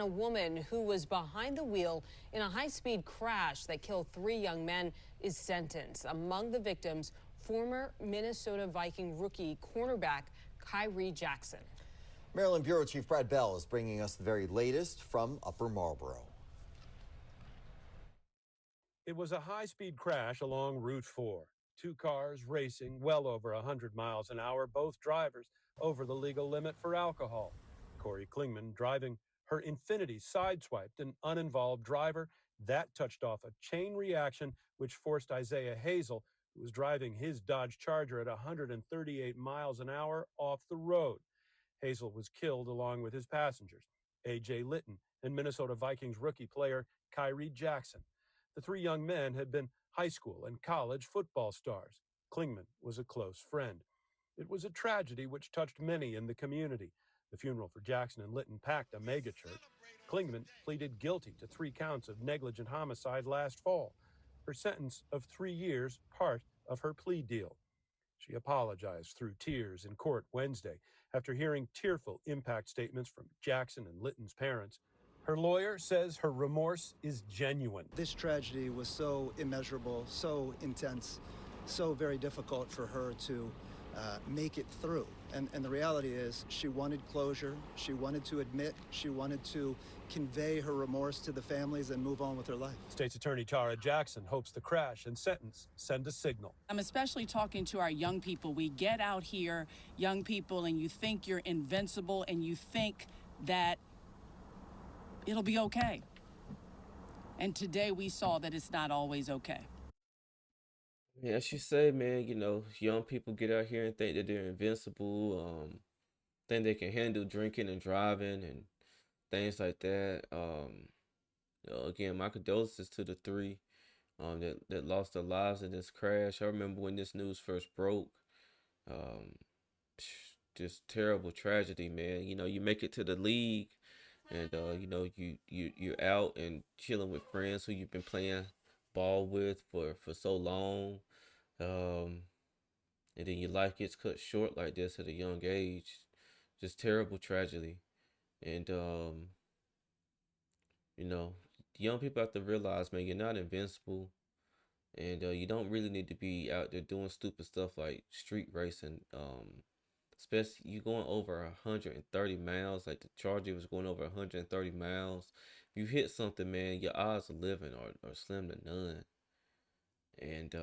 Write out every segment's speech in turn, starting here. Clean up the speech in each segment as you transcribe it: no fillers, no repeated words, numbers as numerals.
A woman who was behind the wheel in a high-speed crash that killed 3 young men is sentenced. Among the victims, former Minnesota Viking rookie cornerback Kyrie Jackson. Maryland Bureau Chief Brad Bell is bringing us the very latest from Upper Marlboro. It was a high-speed crash along Route 4. Two cars racing well over 100 miles an hour, both drivers over the legal limit for alcohol. Corey Klingman driving her Infiniti sideswiped an uninvolved driver. That touched off a chain reaction which forced Isaiah Hazel, who was driving his Dodge Charger at 138 miles an hour, off the road. Hazel was killed along with his passengers, A.J. Litton and Minnesota Vikings rookie player Kyrie Jackson. The 3 young men had been high school and college football stars. Klingman was a close friend. It was a tragedy which touched many in the community. The funeral for Jackson and Litton packed a megachurch. Klingman pleaded guilty to 3 counts of negligent homicide last fall. Her sentence of 3 years, part of her plea deal. She apologized through tears in court Wednesday after hearing tearful impact statements from Jackson and Litton's parents. Her lawyer says her remorse is genuine. This tragedy was so immeasurable, so intense, so very difficult for her to make it through. And the reality is she wanted closure, she wanted to admit, she wanted to convey her remorse to the families and move on with her life. State's Attorney Tara Jackson hopes the crash and sentence send a signal. I'm especially talking to our young people. We get out here, young people, and you think you're invincible and you think that it'll be okay. And today we saw that it's not always okay. Yeah, as you say, man, young people get out here and think that they're invincible, think they can handle drinking and driving and things like that. Again, my condolences to the 3 that lost their lives in this crash. I remember when this news first broke. Just terrible tragedy, man. You make it to the league, and you're out and chilling with friends who you've been playing ball with for so long, and then your life gets cut short like this at a young age. Just terrible tragedy. And young people have to realize, man, you're not invincible, and you don't really need to be out there doing stupid stuff like street racing. Especially you going over 130 miles, like the Charger was going over 130 miles. If you hit something, man, your odds of living are slim to none. And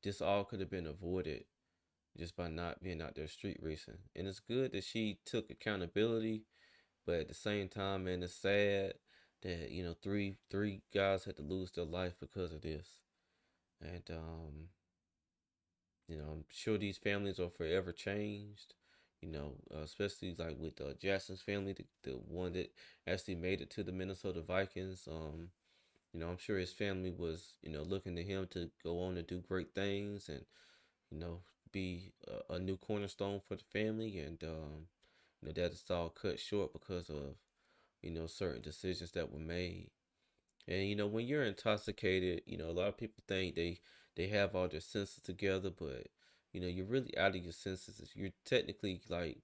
this all could have been avoided just by not being out there street racing. And it's good that she took accountability, but at the same time, man, it's sad that three guys had to lose their life because of this. And I'm sure these families are forever changed. Especially like with Jackson's family, the one that actually made it to the Minnesota Vikings. I'm sure his family was, looking to him to go on to do great things and, be a new cornerstone for the family. And, that is all cut short because of, certain decisions that were made. And, when you're intoxicated, a lot of people think they have all their senses together, but you're really out of your senses. You're technically like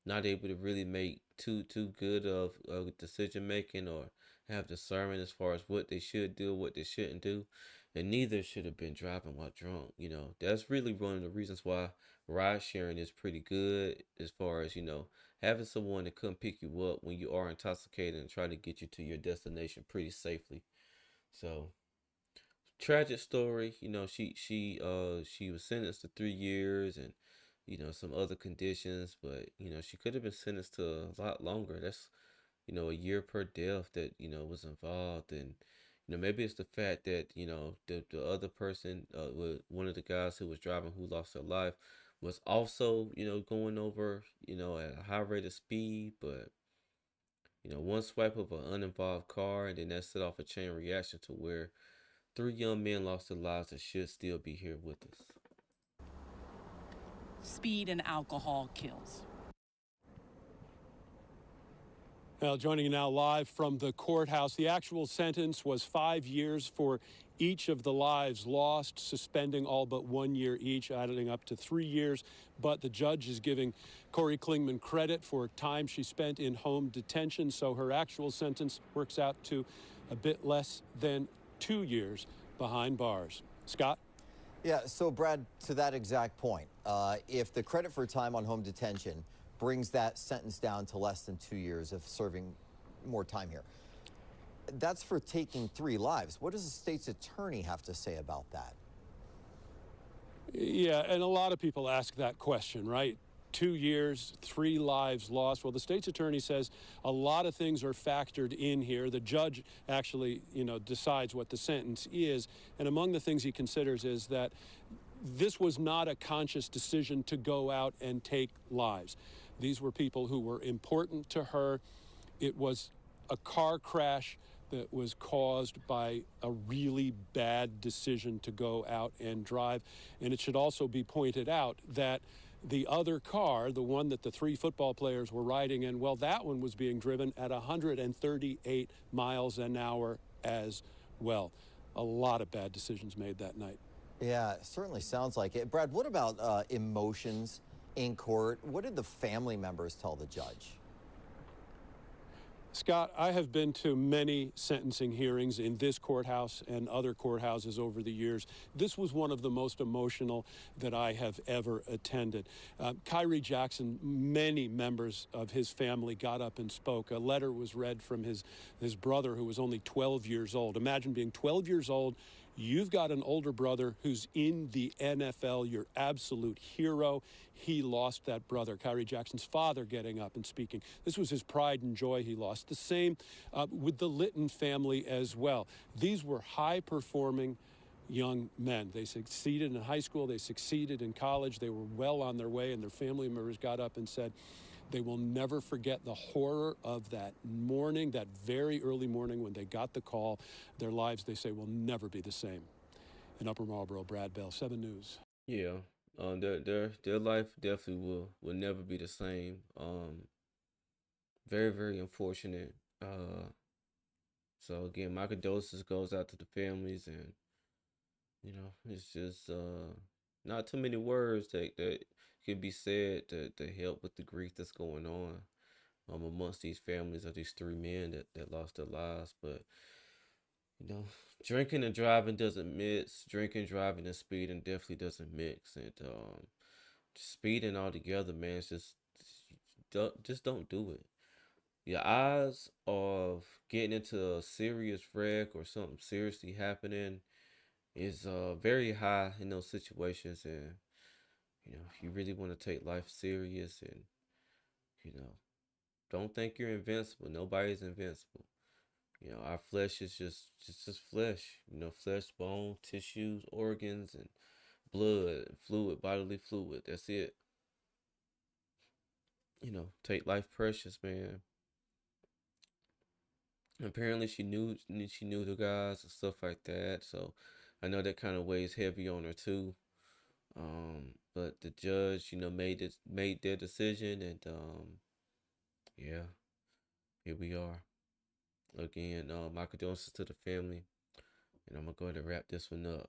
not able to really make too good of decision making or have discernment as far as what they should do, what they shouldn't do. And neither should have been driving while drunk. That's really one of the reasons why ride sharing is pretty good, as far as, having someone to come pick you up when you are intoxicated and try to get you to your destination pretty safely. So, tragic story. She was sentenced to 3 years and some other conditions, but she could have been sentenced to a lot longer. That's a year per death that was involved. And maybe it's the fact that the other person, one of the guys who was driving, who lost their life, was also going over at a high rate of speed. But one swipe of an uninvolved car, and then that set off a chain reaction to where 3 young men lost their lives that should still be here with us. Speed and alcohol kills. Well, joining you now live from the courthouse, the actual sentence was 5 years for each of the lives lost, suspending all but 1 year each, adding up to 3 years. But the judge is giving Corey Klingman credit for time she spent in home detention, so her actual sentence works out to a bit less than 2 years behind bars. Scott? Yeah, so Brad, to that exact point, if the credit for time on home detention brings that sentence down to less than 2 years of serving more time here, that's for taking 3 lives. What does the state's attorney have to say about that? Yeah, and a lot of people ask that question, right? 2 years, 3 lives lost. Well, the state's attorney says a lot of things are factored in here. The judge actually, decides what the sentence is. And among the things he considers is that this was not a conscious decision to go out and take lives. These were people who were important to her. It was a car crash that was caused by a really bad decision to go out and drive. And it should also be pointed out that the other car, the one that the 3 football players were riding in, well, that one was being driven at 138 miles an hour as well. A lot of bad decisions made that night. Yeah, it certainly sounds like it. Brad, what about emotions in court? What did the family members tell the judge? Scott, I have been to many sentencing hearings in this courthouse and other courthouses over the years. This was one of the most emotional that I have ever attended. Kyrie Jackson, many members of his family got up and spoke. A letter was read from his brother, who was only 12 years old. Imagine being 12 years old. You've got an older brother who's in the NFL, your absolute hero. He lost that brother, Kyrie Jackson's father, getting up and speaking. This was his pride and joy he lost. The same with the Litton family as well. These were high-performing young men. They succeeded in high school. They succeeded in college. They were well on their way, and their family members got up and said, they will never forget the horror of that morning, that very early morning when they got the call. Their lives, they say, will never be the same. In Upper Marlboro, Brad Bell, 7 News. Yeah, their life definitely will never be the same. Very, very unfortunate. So again, my condolences goes out to the families, and it's just not too many words that can be said to help with the grief that's going on amongst these families of these 3 men that lost their lives. But drinking and driving doesn't mix. Drinking, driving, and speeding definitely doesn't mix. And speeding altogether, man, it's just don't do it. Your odds of getting into a serious wreck or something seriously happening is very high in those situations. And if you really want to take life serious, and don't think you're invincible. Nobody's invincible. Our flesh is just flesh. Flesh, bone, tissues, organs, and blood, fluid, bodily fluid. That's it. Take life precious, man. Apparently she knew the guys and stuff like that. So I know that kind of weighs heavy on her too. But the judge, made their decision, and yeah, here we are. Again, my condolences to the family, and I'm gonna go ahead and wrap this one up.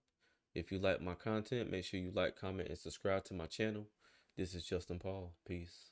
If you like my content, make sure you like, comment, and subscribe to my channel. This is Justin Paul. Peace.